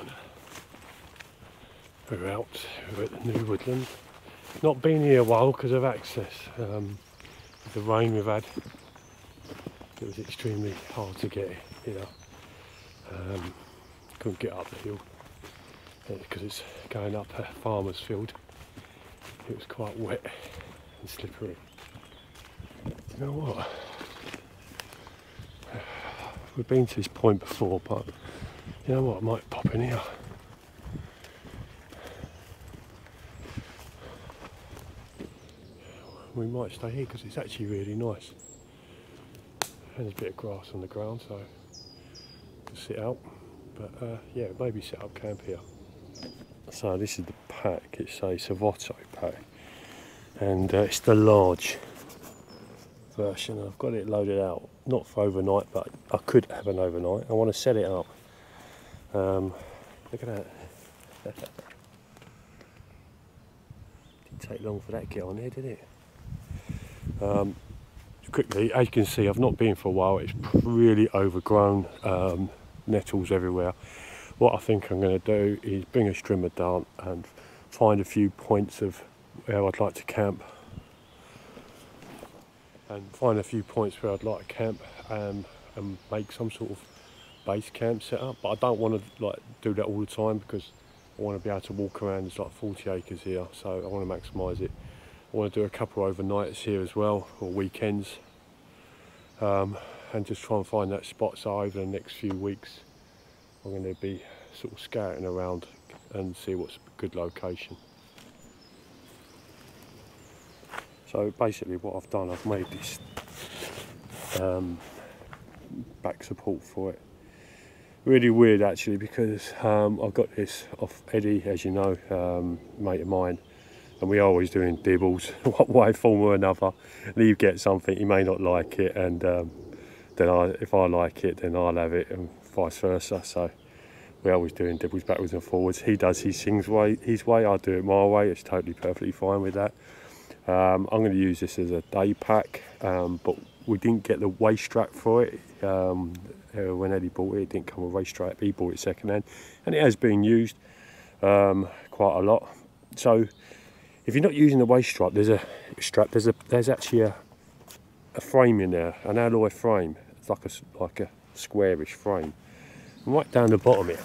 on. We're out, we're at the new woodland. Not been here a while because of access. With the rain we've had, it was extremely hard to get here. Couldn't get up the hill because it's going up a farmer's field. It was quite wet and slippery. You know what? We've been to this point before, but you know what? I might pop in here. We might stay here because it's actually really nice. And there's a bit of grass on the ground, so we'll sit out. But yeah, maybe set up camp here. So this is the pack. It's a Savotta pack, and it's the large version. I've got it loaded out, not for overnight, but I could have an overnight. I want to set it up. Look at that. Didn't take long for that to get on there, did it? Quickly, as you can see, I've not been for a while. It's really overgrown, nettles everywhere. What I think I'm going to do is bring a strimmer down and find a few points of where I'd like to camp, and make some sort of base camp set up. But I don't want to like do that all the time because I want to be able to walk around. There's like 40 acres here, so I want to maximise it. I want to do a couple of overnights here as well, or weekends, and just try and find that spot. So over the next few weeks I'm going to be sort of scouting around and see what's a good location. So basically what I've done, I've made this back support for it. Really weird actually, because I've got this off Eddie, as you know, mate of mine. And we're always doing dibbles, one way, form or another. And you get something, you may not like it, and then if I like it, then I'll have it, and vice versa. So we're always doing dibbles backwards and forwards. He does his things his way, I do it my way. It's totally perfectly fine with that. I'm going to use this as a day pack, but we didn't get the waist strap for it. When Eddie bought it, it didn't come with a waist strap. He bought it second hand, and it has been used quite a lot. So if you're not using the waist strap, there's actually a frame in there, an alloy frame. It's like a squarish frame. And right down the bottom here,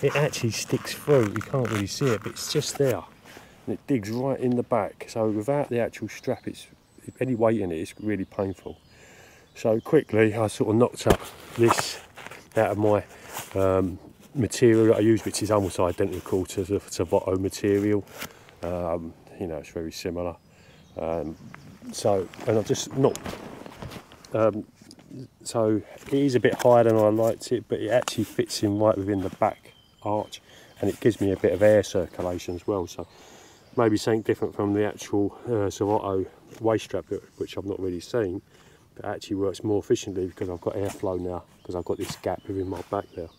it actually sticks through. You can't really see it, but it's just there, and it digs right in the back. So without the actual strap, any weight in it, it's really painful. So quickly, I sort of knocked up this out of my material that I use, which is almost identical to the Savotta material. You know, it's very similar. And I've just knocked. So it is a bit higher than I liked it, but it actually fits in right within the back arch, and it gives me a bit of air circulation as well. So maybe something different from the actual Savotta waist strap, which I've not really seen, but actually works more efficiently because I've got airflow now, because I've got this gap within my back there.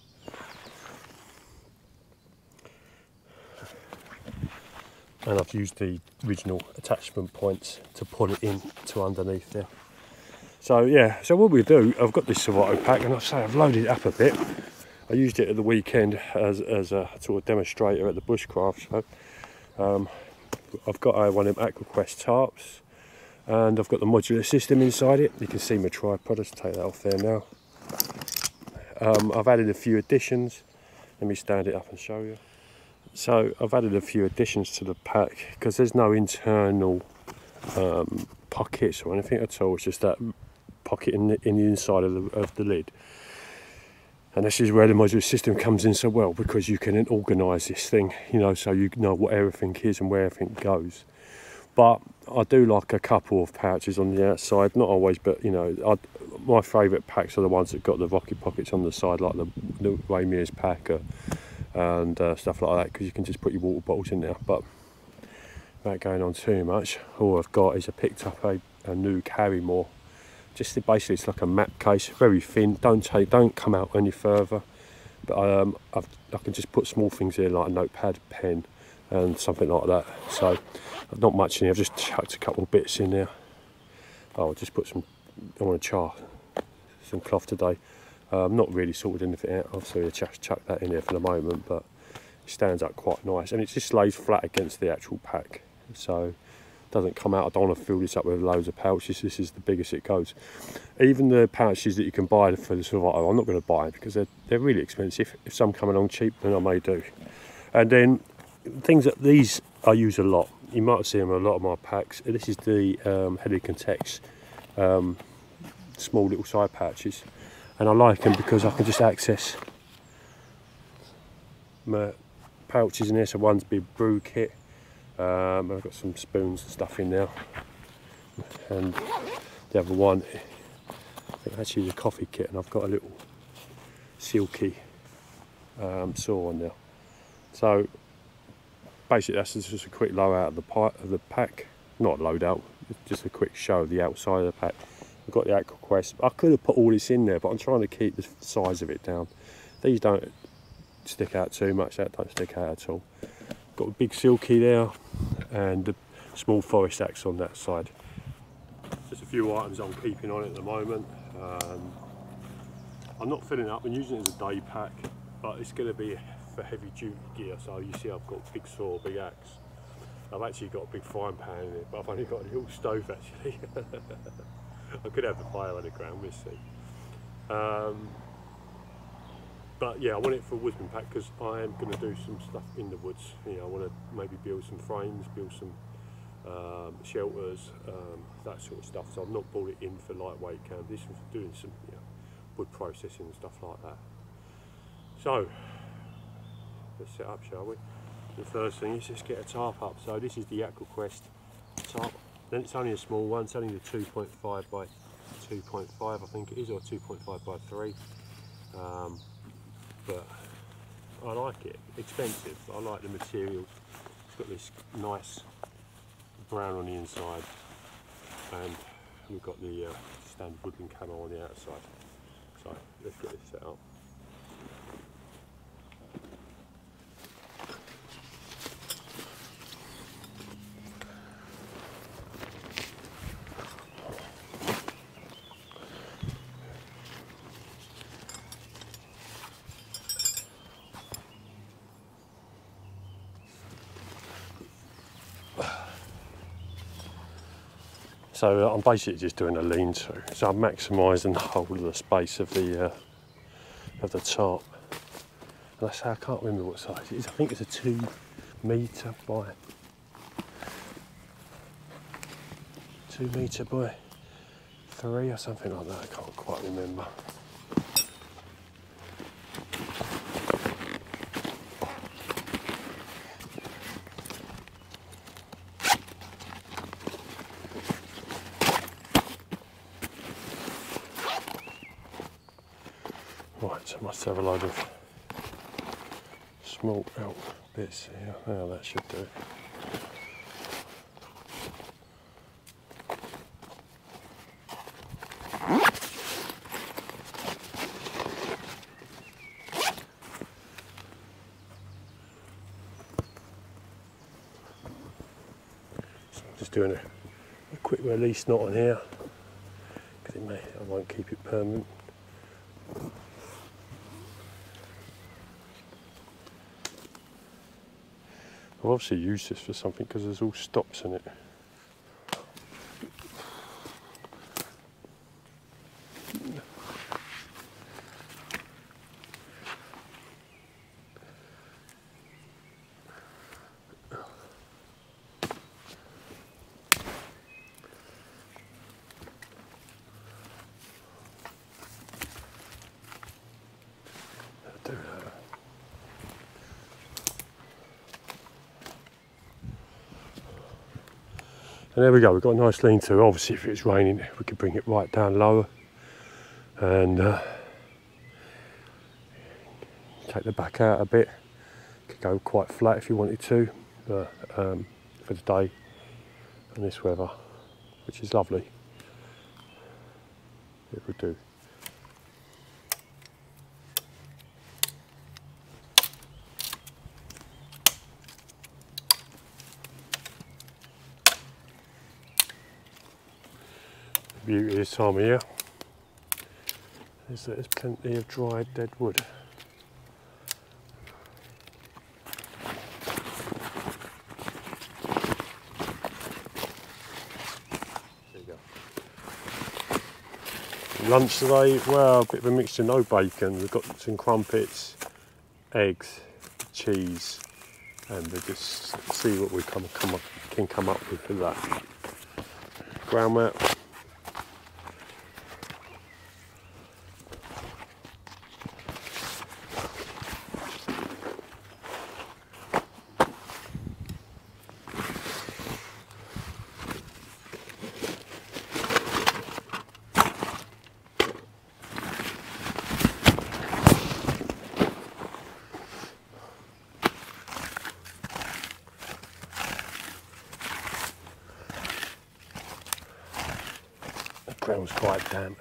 And I've used the original attachment points to pull it in to underneath there. So yeah, so what we do, I've got this Savotta pack, and I've loaded it up a bit. I used it at the weekend as a sort of demonstrator at the bushcraft show. I've got one of them AquaQuest tarps, and I've got the modular system inside it. You can see my tripod. Let's take that off there now. I've added a few additions. Let me stand it up and show you. So I've added a few additions to the pack because there's no internal pockets or anything at all. It's just that pocket in the inside of the lid. And this is where the modular system comes in so well, because you can organise this thing, you know, so you know what everything is and where everything goes. But I do like a couple of pouches on the outside, not always, but you know, my favourite packs are the ones that got the rocket pockets on the side, like the Waymere's pack and stuff like that, because you can just put your water bottles in there. But without going on too much, all I've got is I picked up a new Carrymore. Just basically, it's like a map case, very thin. Don't come out any further. But I can just put small things here, like a notepad, pen, and something like that. So not much in here. I've just chucked a couple of bits in there. I'll just put some. I want to char some cloth today. Not really sorted anything out, obviously I just chuck that in there for the moment, but it stands up quite nice, and it just lays flat against the actual pack, so it doesn't come out. I don't want to fill this up with loads of pouches. This is the biggest it goes. Even the pouches that you can buy for the Savotta, I'm not going to buy because they're really expensive. If some come along cheap, then I may do. And then things that these I use a lot. You might see them in a lot of my packs. This is the Helicon Tex small little side pouches, and I like them because I can just access my pouches in there. So one's big brew kit. I've got some spoons and stuff in there, and the other one, I think actually the coffee kit, and I've got a little silky saw on there. So basically that's just a quick load out of the pack, not load out, just a quick show of the outside of the pack. I've got the Aqua Quest. I could have put all this in there, but I'm trying to keep the size of it down. These don't stick out too much, that don't stick out at all. Got a big silky there and the small forest axe on that side. Just a few items I'm keeping on at the moment. I'm not filling it up and using it as a day pack, but it's going to be for heavy duty gear. So you see I've got big saw, big axe. I've actually got a big frying pan in it, but I've only got a little stove actually. I could have the fire underground, we'll see. But yeah, I want it for a woodsman pack because I am going to do some stuff in the woods. You know, I want to maybe build some frames, build some shelters, that sort of stuff. So I've not bought it in for lightweight camp. This was doing some wood processing and stuff like that. So let's set up, shall we? The first thing is just get a tarp up. So this is the Aqua Quest tarp. Then it's only a small one. It's only the 2.5 by 2.5, I think it is, or 2.5 by 3. But I like it. Expensive. I like the material. It's got this nice brown on the inside, and we've got the standard woodland camo on the outside. So let's get this set up. So I'm basically just doing a lean-to, so I'm maximising the whole of the space of the tarp. And I say I can't remember what size it is. I think it's a 2 metre by 2 metre by 3 or something like that. I can't quite remember. Right, so I must have a load of small elk bits here. Now that should do it. So I'm just doing a quick release knot on here because I won't keep it permanent. I've obviously used this for something because there's all stops in it. Do that. And there we go, we've got a nice lean-to. Obviously if it's raining we could bring it right down lower and take the back out a bit. Could go quite flat if you wanted to, but for the day and this weather, which is lovely, it would do. Beauty this time of year. is that there's plenty of dried dead wood. There you go. Lunch today, well, a bit of a mixture, no bacon. We've got some crumpets, eggs, cheese, and we'll just see what we can come up with for that. Ground mat. The ground's quite damp.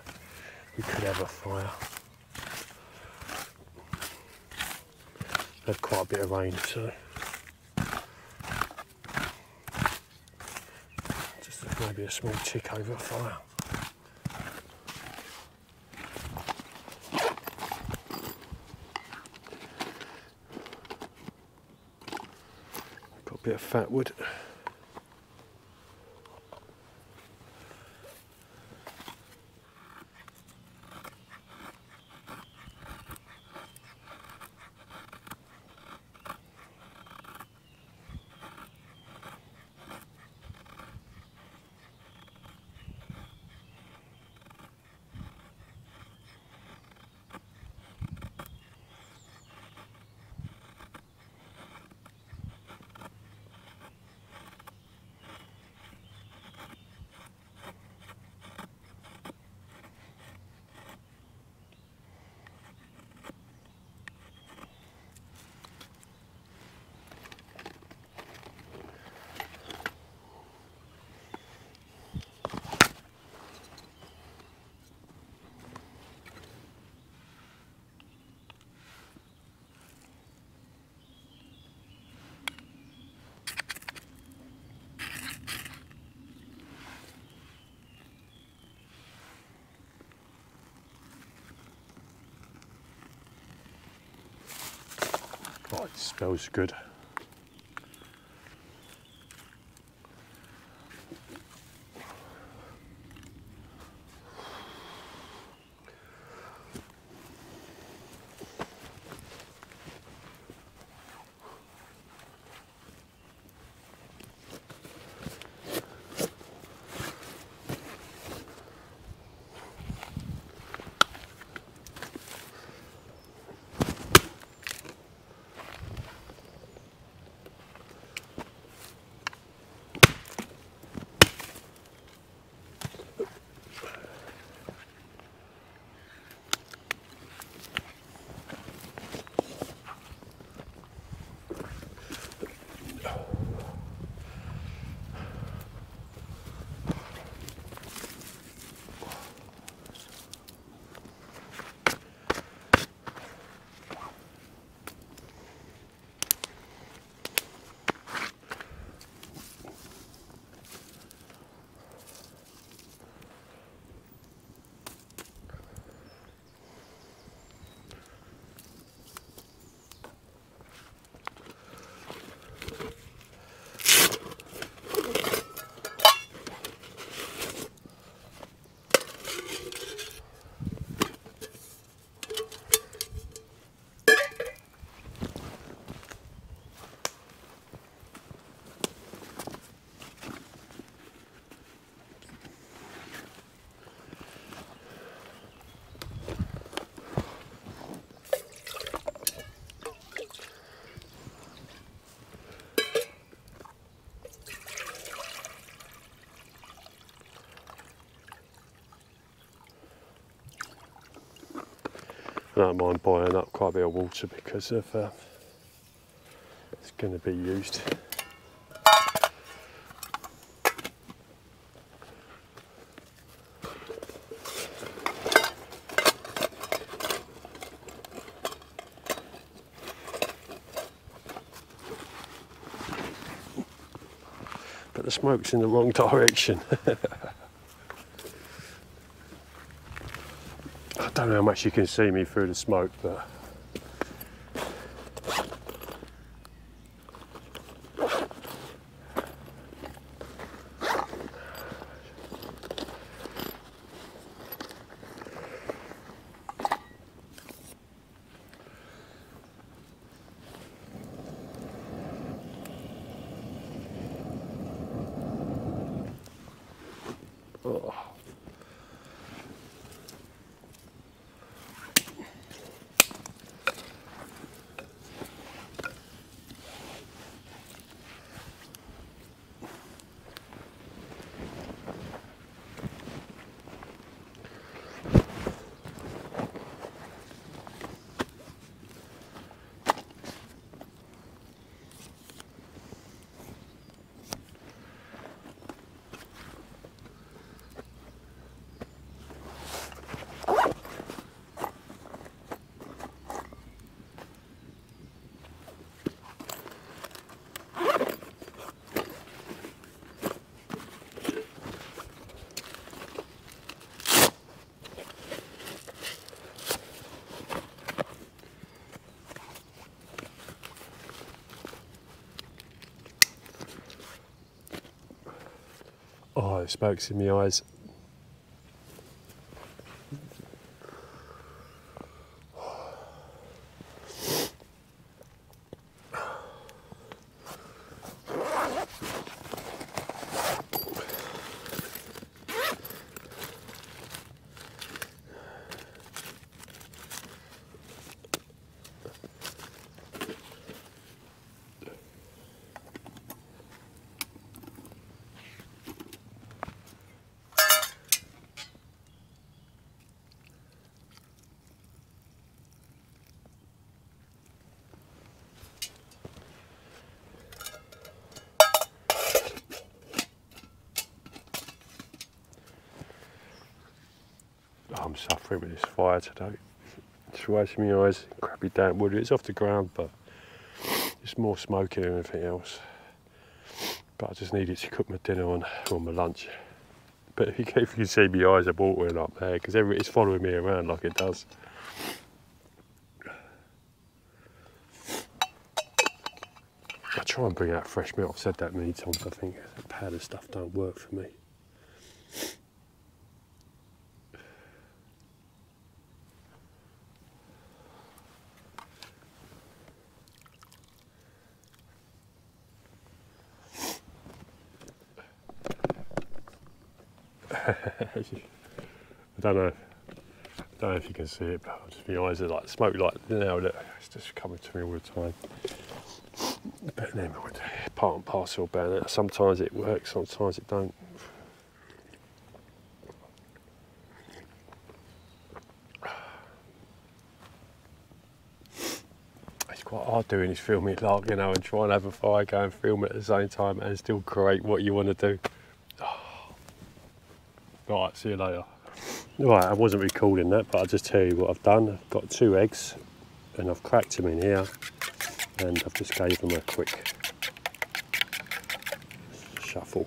We could have a fire. Had quite a bit of rain, so just maybe a small chick over a fire. Got a bit of fat wood. Oh, it smells good. I don't mind buying up quite a bit of water because of it's going to be used. But the smoke's in the wrong direction. I don't know how much you can see me through the smoke, but oh. Oh, it smokes in my eyes. I'm suffering with this fire today. It's wasting my eyes, crappy damp wood. It's off the ground, but it's more smoky than anything else. But I just needed to cook my dinner or my lunch. But if you can see my eyes are watering up there, because it's following me around like it does. I try and bring out fresh milk. I've said that many times. I think that powder stuff don't work for me. I don't know if you can see it, but just my eyes are like smoke like now. Look, it's just coming to me all the time. But never mind, part and parcel about it. Sometimes it works, sometimes it don't. It's quite hard doing this filming like, you know, and try and have a fire, go and film it at the same time and still create what you want to do. Right, see you later. Right, I wasn't recording that, but I'll just tell you what I've done. I've got 2 eggs and I've cracked them in here and I've just gave them a quick shuffle.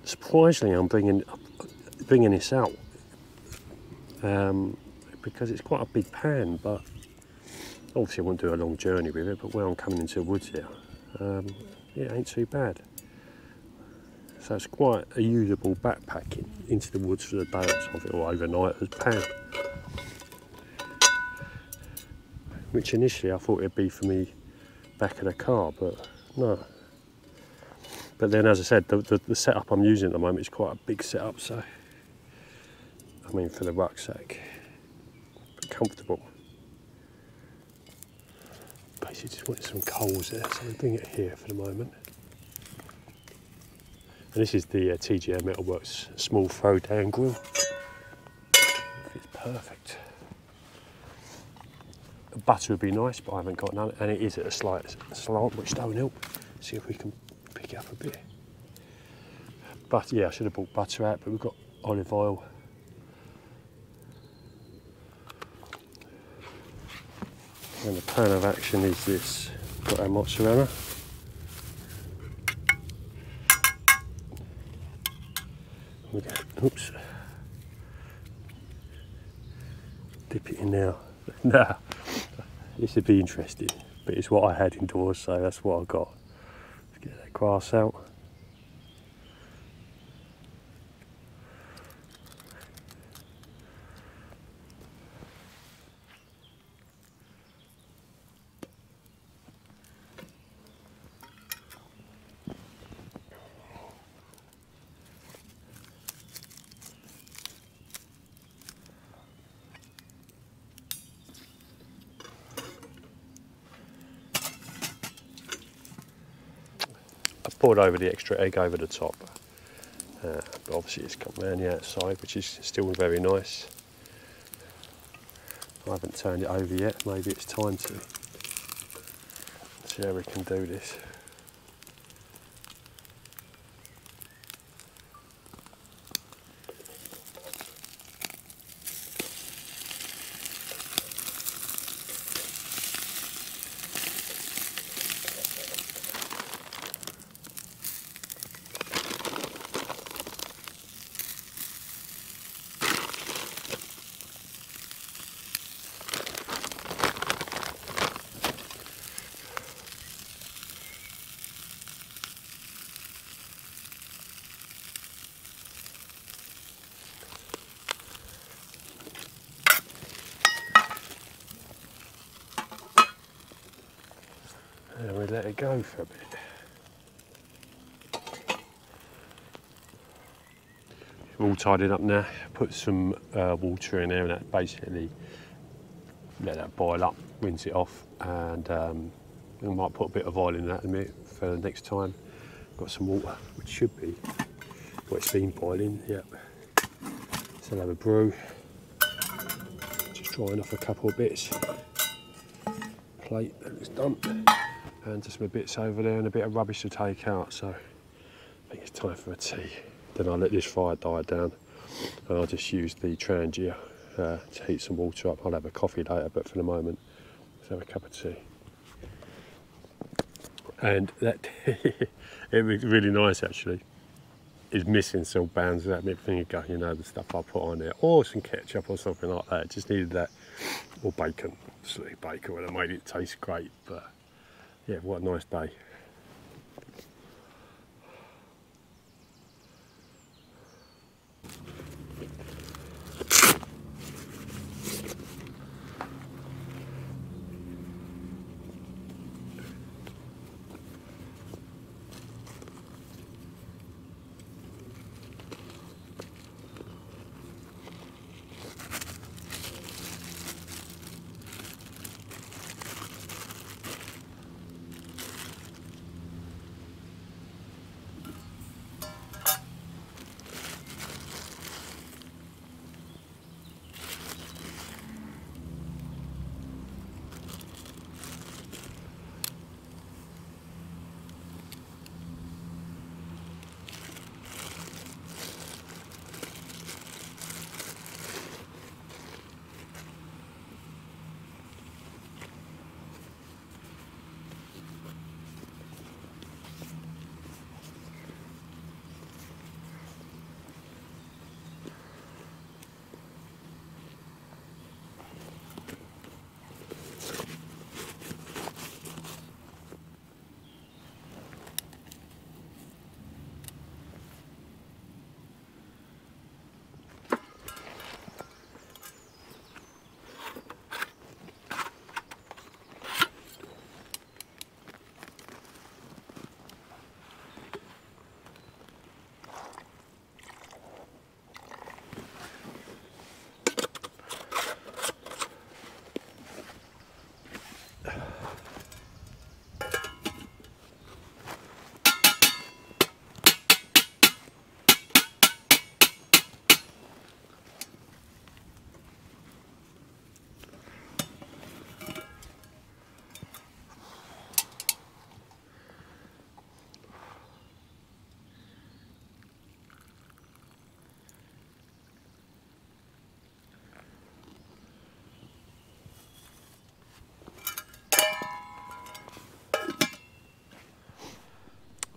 Surprisingly, I'm bringing this out. Because it's quite a big pan, but obviously I won't do a long journey with it, but when I'm coming into the woods here, yeah, it ain't too bad. So it's quite a usable backpacking into the woods for the day of it, or overnight as pan. Which initially I thought it'd be for me back of the car, but no. But then, as I said, the setup I'm using at the moment is quite a big setup, so I mean for the rucksack, but comfortable. Basically just wanted some coals there, so I'll bring it here for the moment. And this is the TJM Metalworks small throwdown grill. It's perfect. The butter would be nice, but I haven't got none, and it is at a slight slant, which don't help. See if we can pick it up a bit. But yeah, I should have bought butter out, but we've got olive oil. And the plan of action is this. Got our mozzarella. We go, oops. Dip it in now. Nah, this would be interesting, but it's what I had indoors, so that's what I got. Let's get that grass out. Poured over the extra egg over the top, but obviously it's come around the outside, which is still very nice. I haven't turned it over yet, maybe it's time to. See how we can do this. And we let it go for a bit. We're all tidied up now. Put some water in there, and that basically let that boil up, rinse it off, and we might put a bit of oil in that in a minute for the next time. Got some water, which should be, well, it's been boiling, yep. So I'll have a brew. Just drying off a couple of bits. Plate that looks done. And just some bits over there and a bit of rubbish to take out, so I think it's time for a tea. Then I'll let this fire die down and I'll just use the trangia to heat some water up. I'll have a coffee later, but for the moment, let's have a cup of tea. And that it was really nice actually. It's missing salt bands and that bit vinegar, you know, the stuff I put on there, or some ketchup or something like that. It just needed that, or bacon, obviously bacon would have made it taste great, but yeah, what a nice day.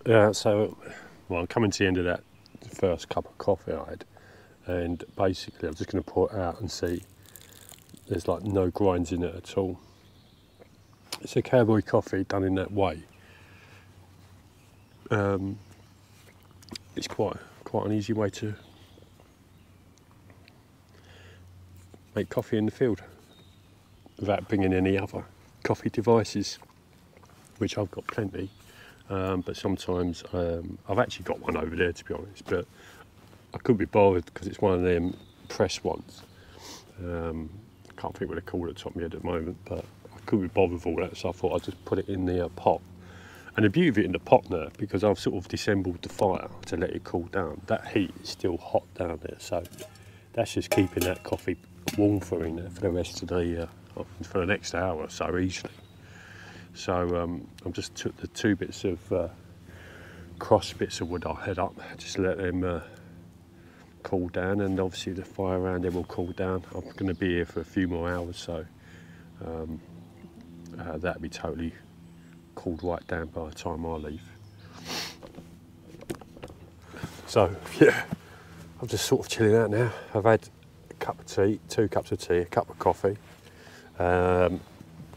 So, well, I'm coming to the end of that first cup of coffee I had, and basically I'm just going to pour it out and see. There's like no grinds in it at all. It's a cowboy coffee done in that way. It's quite an easy way to make coffee in the field without bringing any other coffee devices, which I've got plenty. But sometimes I've actually got one over there, to be honest, but I couldn't be bothered because it's one of them press ones. I can't think what they're called at the top of my head at the moment, but I couldn't be bothered with all that, so I thought I'd just put it in the pot. And the beauty of it in the pot now, because I've sort of disassembled the fire to let it cool down, that heat is still hot down there, so that's just keeping that coffee warm for in there for the rest of the for the next hour or so easily. So I've just took the two bits of cross bits of wood I had up, just let them cool down, and obviously the fire around them will cool down. I'm going to be here for a few more hours, so that'll be totally cooled right down by the time I leave. So yeah, I'm just sort of chilling out now. I've had a cup of tea, 2 cups of tea, a cup of coffee,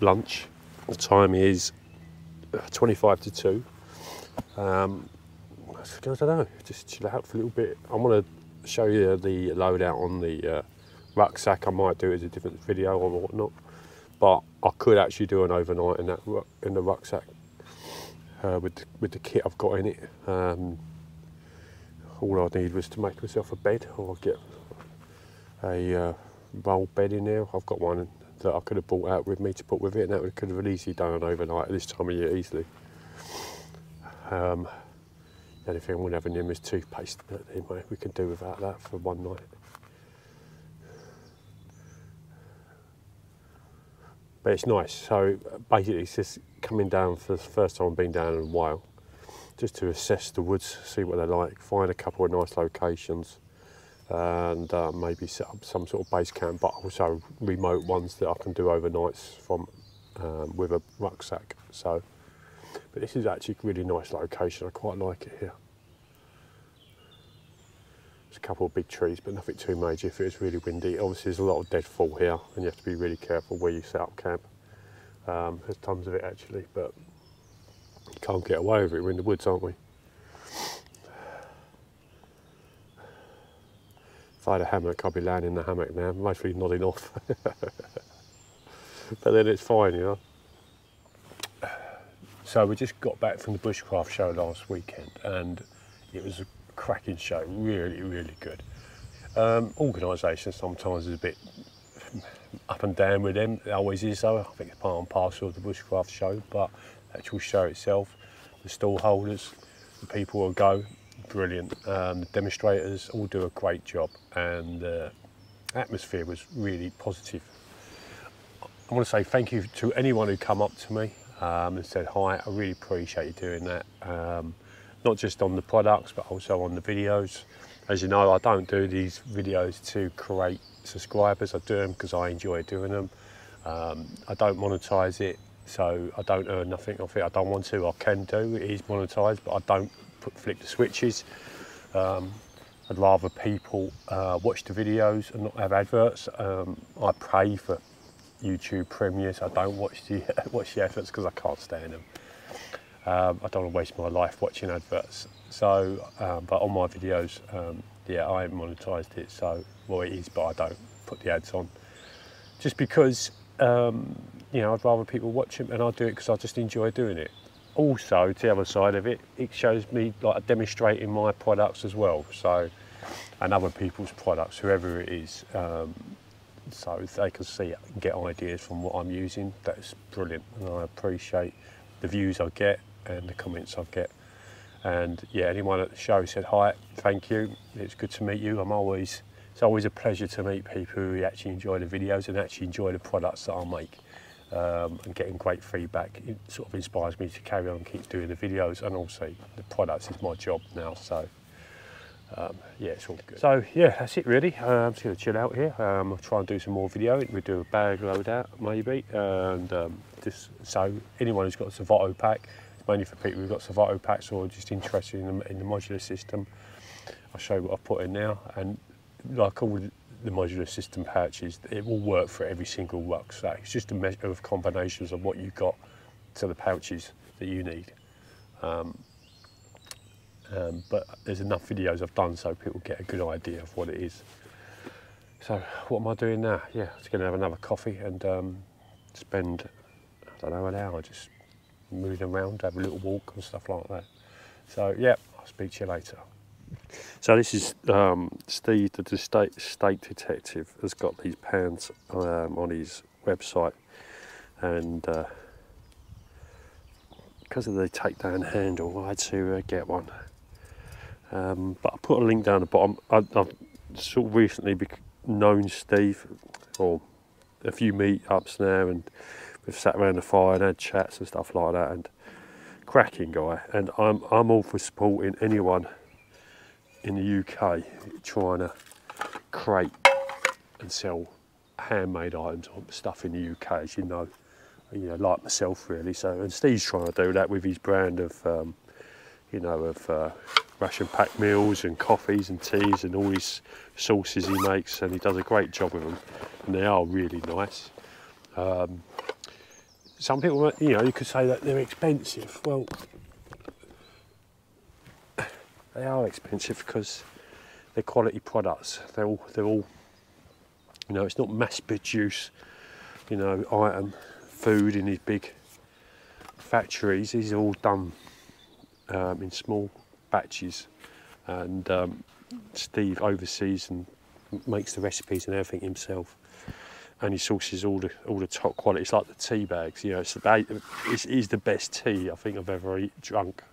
lunch. The time is 25 to 2. I don't know, just chill out for a little bit. I want to show you the loadout on the rucksack. I might do it as a different video or whatnot, but I could actually do an overnight in the rucksack with the kit I've got in it. All I need was to make myself a bed, or get a roll bed in there. I've got one that I could have brought out with me to put with it, and that could have easily done an overnight at this time of year easily. The only thing I wouldn't have in them is toothpaste, but anyway, we can do without that for one night. But it's nice. So basically it's just coming down for the first time I've been down in a while, just to assess the woods, see what they're like, find a couple of nice locations, and maybe set up some sort of base camp, but also remote ones that I can do overnights from with a rucksack. So, but this is actually a really nice location. I quite like it here. There's a couple of big trees, but nothing too major. If it's really windy, obviously there's a lot of deadfall here, and you have to be really careful where you set up camp. There's tons of it actually, but you can't get away with it. We're in the woods, aren't we? If I had a hammock, I'd be laying in the hammock now, mostly nodding off. But then it's fine, you know. So we just got back from the bushcraft show last weekend, and it was a cracking show, really, really good. Organisation sometimes is a bit up and down with them, it always is so. I think it's part and parcel of the bushcraft show, but the actual show itself, the stall holders, the people who go, brilliant. The demonstrators all do a great job, and the atmosphere was really positive. I want to say thank you to anyone who come up to me and said hi. I really appreciate you doing that, not just on the products but also on the videos. As you know, I don't do these videos to create subscribers. I do them because I enjoy doing them. I don't monetize it, so I don't earn nothing off it. I don't want to. I can do, it is monetized, but I don't flick the switches. I'd rather people watch the videos and not have adverts. I pray for YouTube premiers. I don't watch the adverts because I can't stand them. I don't want to waste my life watching adverts. So, but on my videos, yeah, I haven't monetized it. So, well, it is, but I don't put the ads on, just because you know, I'd rather people watch them, and I do it because I just enjoy doing it. Also, to the other side of it, it shows me like demonstrating my products as well. So, and other people's products, whoever it is. So they can see it and get ideas from what I'm using. That's brilliant, and I appreciate the views I get and the comments I get. And yeah, anyone at the show said hi, thank you, it's good to meet you. It's always a pleasure to meet people who actually enjoy the videos and actually enjoy the products that I make. And getting great feedback, it sort of inspires me to carry on and keep doing the videos, and also the products is my job now, so yeah, it's all good. So yeah, that's it really. I'm just going to chill out here. I'll try and do some more video. We'll do a bag load out maybe, and just so anyone who's got a Savotta pack, mainly for people who've got Savotta packs or just interested in the modular system. I'll show you what I've put in now, and like all the modular system pouches, it will work for every single rucksack. It's just a measure of combinations of what you've got to the pouches that you need. But there's enough videos I've done so people get a good idea of what it is. So what am I doing now? Yeah, I'm just going to have another coffee and spend, I don't know, an hour just moving around, have a little walk and stuff like that. So yeah, I'll speak to you later. So this is Steve, the state detective, has got these pans on his website, and because of the takedown handle, I had to get one. But I put a link down the bottom. I've sort of recently known Steve, or a few meetups now, and we've sat around the fire and had chats and stuff like that. And cracking guy, and I'm all for supporting anyone in the UK trying to create and sell handmade items or stuff in the UK, as you know, like myself really. So, and Steve's trying to do that with his brand of, ration pack meals and coffees and teas and all his sauces he makes, and he does a great job with them, and they are really nice. Some people, you could say that they're expensive. Well, they are expensive because they're quality products. They're all, it's not mass-produced, item food in these big factories. These are all done in small batches, and Steve oversees and makes the recipes and everything himself. And he sources all the top quality. It's like the tea bags, it's the best tea I think I've ever drank.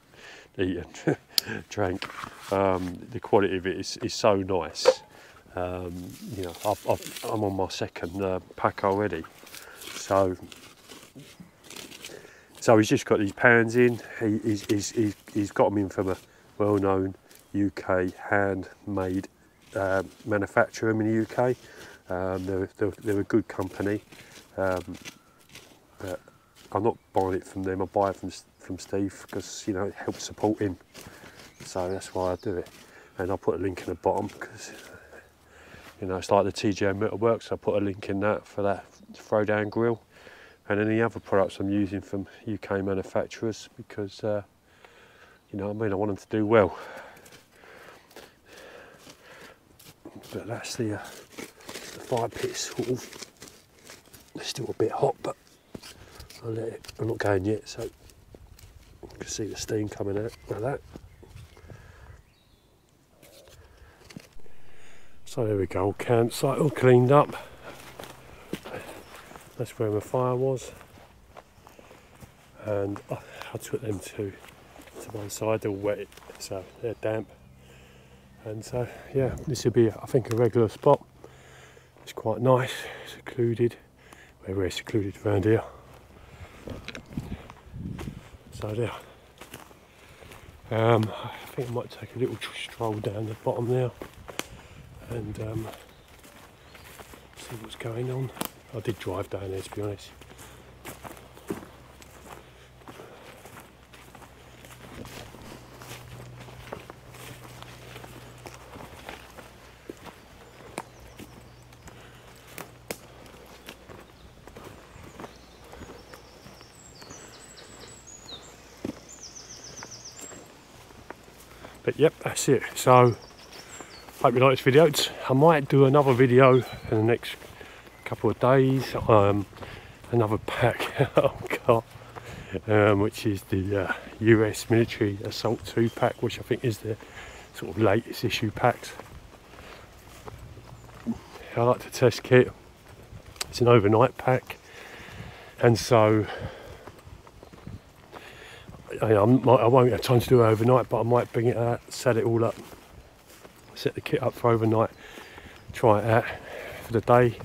The quality of it is so nice. I'm on my second pack already. So he's just got these pans in. He's got them in from a well-known UK handmade manufacturer in the UK. They're a good company, but I'm not buying it from them. I buy it from Steve because it helps support him. So that's why I do it. And I'll put a link in the bottom because it's like the TJM Metalworks. I put a link in that for that throwdown grill, and any other products I'm using from UK manufacturers because I want them to do well. But that's the fire pit's sort of, it's still a bit hot, but I'll let it, I'm not going yet, so you can see the steam coming out like that. So there we go, campsite all cleaned up. That's where my fire was, and I took them to one side. They're all wet, so they're damp. And so yeah, this will be, I think, a regular spot. It's quite nice, secluded. We're very secluded around here. So there. I think I might take a little stroll down the bottom now and see what's going on. I did drive down there, to be honest. But yep, that's it. So hope you like this video. I might do another video in the next couple of days. Another pack I've got, which is the US Military Assault 2 pack, which I think is the sort of latest issue packs. I like the test kit. It's an overnight pack, and so I won't have time to do it overnight, but I might bring it out, set it all up, set the kit up for overnight, try it out for the day,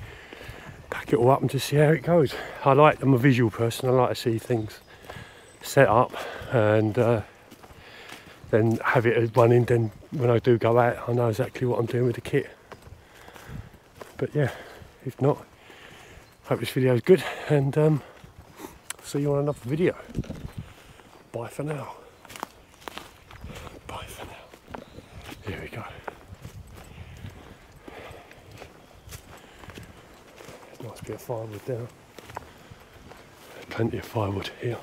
pack it all up and just see how it goes. I'm a visual person. I like to see things set up and then have it running. Then when I do go out, I know exactly what I'm doing with the kit. But yeah, if not, hope this video is good, and see you on another video. bye for now. Bye for now. Here we go. Nice bit of firewood there. Plenty of firewood here.